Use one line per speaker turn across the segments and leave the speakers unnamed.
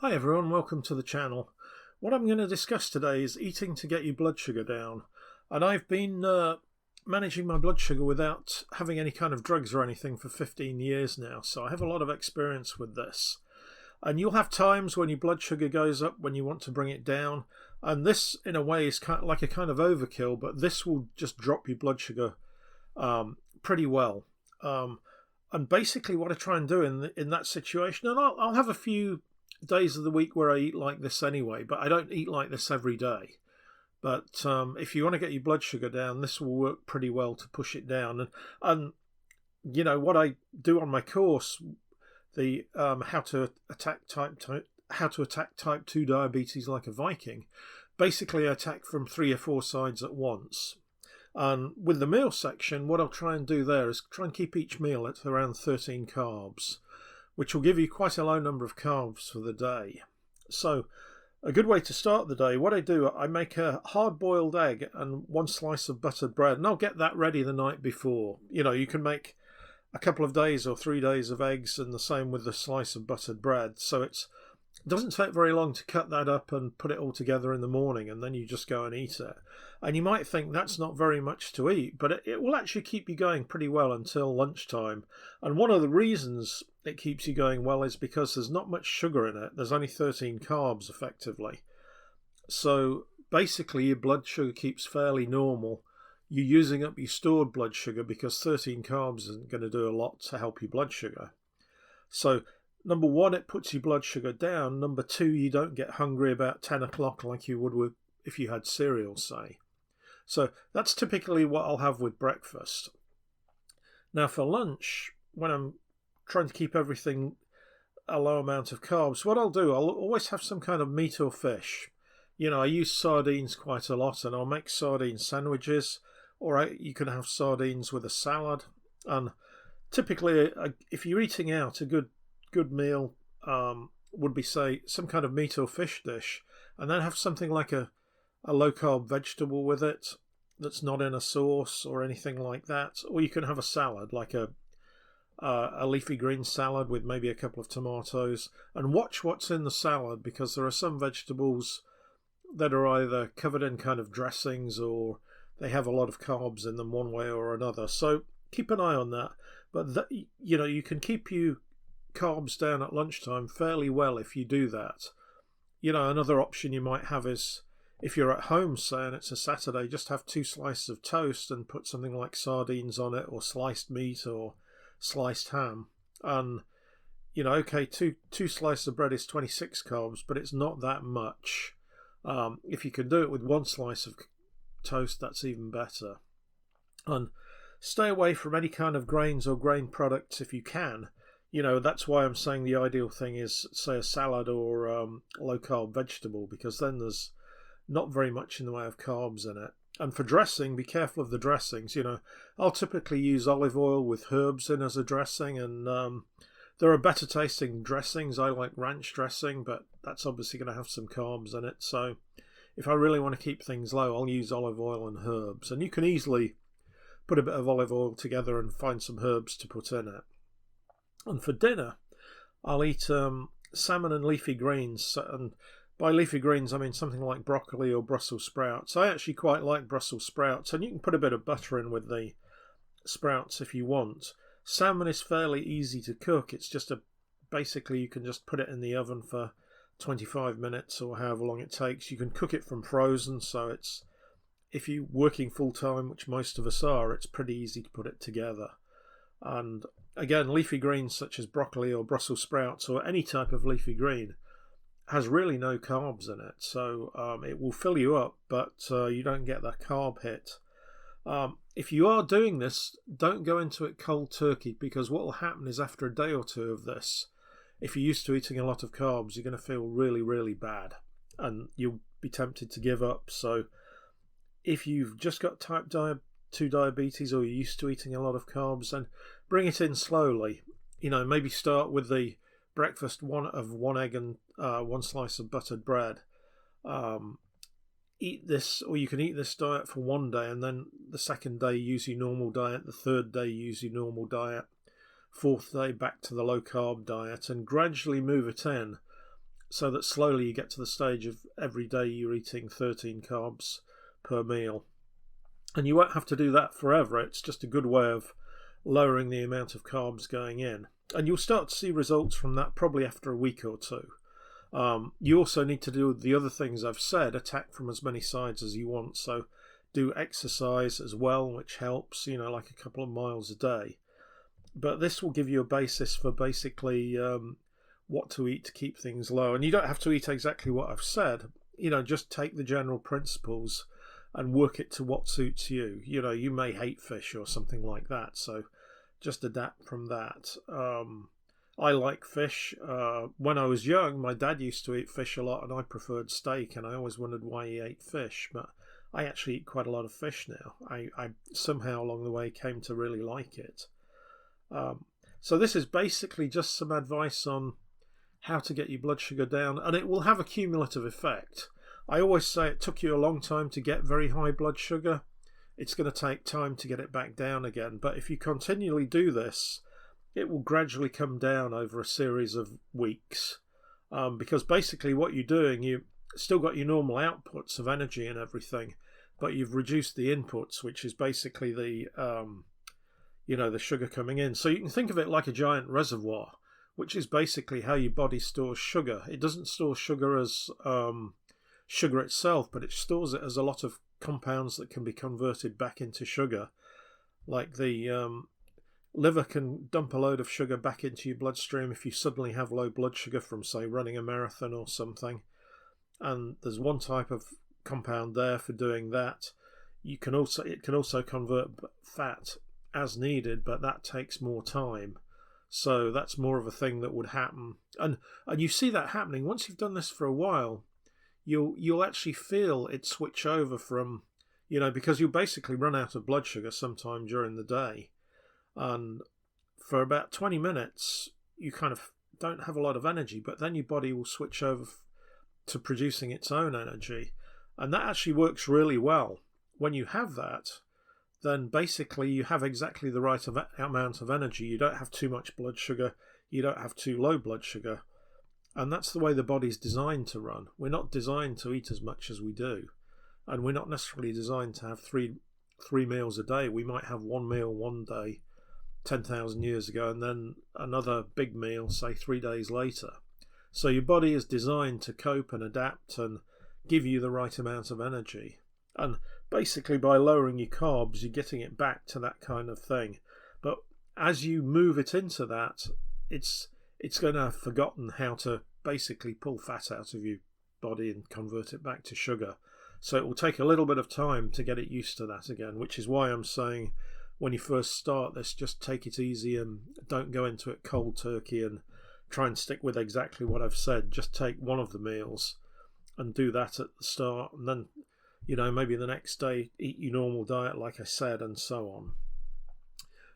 Hi everyone, welcome to the channel. What I'm going to discuss today is eating to get your blood sugar down. And I've been managing my blood sugar without having any kind of drugs or anything for 15 years now, so I have a lot of experience with this. And you'll have times when your blood sugar goes up when you want to bring it down, and this in a way is kind of like a kind of overkill, but this will just drop your blood sugar pretty well. And basically what I try and do in that situation, and I'll have a few days of the week where I eat like this anyway, but I don't eat like this every day. But if you want to get your blood sugar down, this will work pretty well to push it down. And you know what I do on my course, the how to attack type 2 diabetes like a Viking. Basically, I attack from 3 or 4 sides at once. And with the meal section, what I'll try and do there is try and keep each meal at around 13 carbs, which will give you quite a low number of carbs for the day. So a good way to start the day, what I do, I make a hard-boiled egg and 1 slice of buttered bread, and I'll get that ready the night before. You know, you can make a couple of days or 3 days of eggs, and the same with the slice of buttered bread. So it doesn't take very long to cut that up and put it all together in the morning, and then you just go and eat it. And you might think that's not very much to eat, but it will actually keep you going pretty well until lunchtime. And one of the reasons it keeps you going well is because there's not much sugar in it. There's only 13 carbs effectively. So basically your blood sugar keeps fairly normal. You're using up your stored blood sugar because 13 carbs isn't going to do a lot to help your blood sugar. So number 1, it puts your blood sugar down. Number 2, you don't get hungry about 10 o'clock like you would if you had cereal, say. So that's typically what I'll have with breakfast. Now for lunch, when I'm trying to keep everything a low amount of carbs, what I'll do, I'll always have some kind of meat or fish. You know, I use sardines quite a lot, and I'll make sardine sandwiches, or you can have sardines with a salad. And typically, if you're eating out, a good meal would be, say, some kind of meat or fish dish, and then have something like a low-carb vegetable with it that's not in a sauce or anything like that. Or you can have a salad, like a leafy green salad with maybe a couple of tomatoes, and watch what's in the salad, because there are some vegetables that are either covered in kind of dressings or they have a lot of carbs in them one way or another. So keep an eye on that. But you know, you can keep your carbs down at lunchtime fairly well if you do that. You know, another option you might have is, if you're at home, say, and it's a Saturday, just have 2 slices of toast and put something like sardines on it, or sliced meat, or sliced ham. And you know, okay, two slices of bread is 26 carbs, but it's not that much. If you can do it with 1 slice of toast, that's even better. And stay away from any kind of grains or grain products if you can. You know, that's why I'm saying the ideal thing is, say, a salad or low carb vegetable, because then there's not very much in the way of carbs in it. And for dressing, be careful of the dressings. You know, I'll typically use olive oil with herbs in as a dressing, and there are better tasting dressings. I like ranch dressing, but that's obviously going to have some carbs in it. So if I really want to keep things low, I'll use olive oil and herbs. And you can easily put a bit of olive oil together and find some herbs to put in it. And for dinner, I'll eat salmon and leafy greens. And by leafy greens, I mean something like broccoli or Brussels sprouts. I actually quite like Brussels sprouts, and you can put a bit of butter in with the sprouts if you want. Salmon is fairly easy to cook. It's just basically you can just put it in the oven for 25 minutes or however long it takes. You can cook it from frozen, so it's, if you're working full time, which most of us are, it's pretty easy to put it together. And again, leafy greens such as broccoli or Brussels sprouts or any type of leafy green has really no carbs in it, so it will fill you up, but you don't get that carb hit. If you are doing this, don't go into it cold turkey, because what will happen is after a day or 2 of this, if you're used to eating a lot of carbs, you're going to feel really, really bad, and you'll be tempted to give up. So if you've just got type 2 diabetes, or you're used to eating a lot of carbs, then bring it in slowly. You know, maybe start with the breakfast 1 egg and 1 slice of buttered bread. Eat this, or you can eat this diet for 1 day, and then the second day use your normal diet, the third day use your normal diet, fourth day back to the low carb diet, and gradually move it in so that slowly you get to the stage of every day you're eating 13 carbs per meal. And you won't have to do that forever. It's just a good way of lowering the amount of carbs going in. And you'll start to see results from that probably after a week or two. You also need to do the other things I've said, attack from as many sides as you want. So do exercise as well, which helps, like a couple of miles a day. But this will give you a basis for basically what to eat to keep things low. And you don't have to eat exactly what I've said. Just take the general principles and work it to what suits you. You may hate fish or something like that, so just adapt from that. I like fish. When I was young, my dad used to eat fish a lot, and I preferred steak, and I always wondered why he ate fish, but I actually eat quite a lot of fish now. I somehow along the way came to really like it. So this is basically just some advice on how to get your blood sugar down, and it will have a cumulative effect. I always say it took you a long time to get very high blood sugar. It's going to take time to get it back down again, but if you continually do this, it will gradually come down over a series of weeks, because basically what you're doing, you still got your normal outputs of energy and everything, but you've reduced the inputs, which is basically the the sugar coming in. So you can think of it like a giant reservoir, which is basically how your body stores sugar. It doesn't store sugar as sugar itself, but it stores it as a lot of compounds that can be converted back into sugar. Like the liver can dump a load of sugar back into your bloodstream if you suddenly have low blood sugar from, say, running a marathon or something. And there's one type of compound there for doing that. It can also convert fat as needed, but that takes more time. So that's more of a thing that would happen. And you see that happening once you've done this for a while. You'll actually feel it switch over from, because you'll basically run out of blood sugar sometime during the day. And for about 20 minutes, you kind of don't have a lot of energy, but then your body will switch over to producing its own energy. And that actually works really well. When you have that, then basically you have exactly the right amount of energy. You don't have too much blood sugar. You don't have too low blood sugar. And that's the way the body's designed to run. We're not designed to eat as much as we do. And we're not necessarily designed to have three meals a day. We might have one meal one day 10,000 years ago and then another big meal, say 3 days later. So your body is designed to cope and adapt and give you the right amount of energy. And basically by lowering your carbs, you're getting it back to that kind of thing. But as you move it into that, it's going to have forgotten how to basically pull fat out of your body and convert it back to sugar. So it will take a little bit of time to get it used to that again, which is why I'm saying when you first start this, just take it easy and don't go into it cold turkey and try and stick with exactly what I've said. Just take one of the meals and do that at the start, and then maybe the next day eat your normal diet like I said, and so on.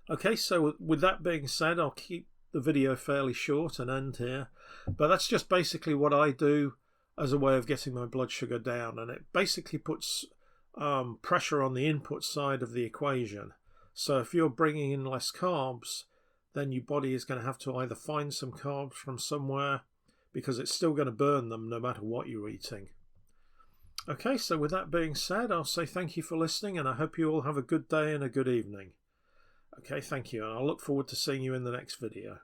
Okay, so with that being said, I'll keep the video fairly short and end here, but that's just basically what I do as a way of getting my blood sugar down, and it basically puts pressure on the input side of the equation. So if you're bringing in less carbs, then your body is going to have to either find some carbs from somewhere, because it's still going to burn them no matter what you're eating. Okay, so with that being said, I'll say thank you for listening, and I hope you all have a good day and a good evening. Okay, thank you, and I'll look forward to seeing you in the next video.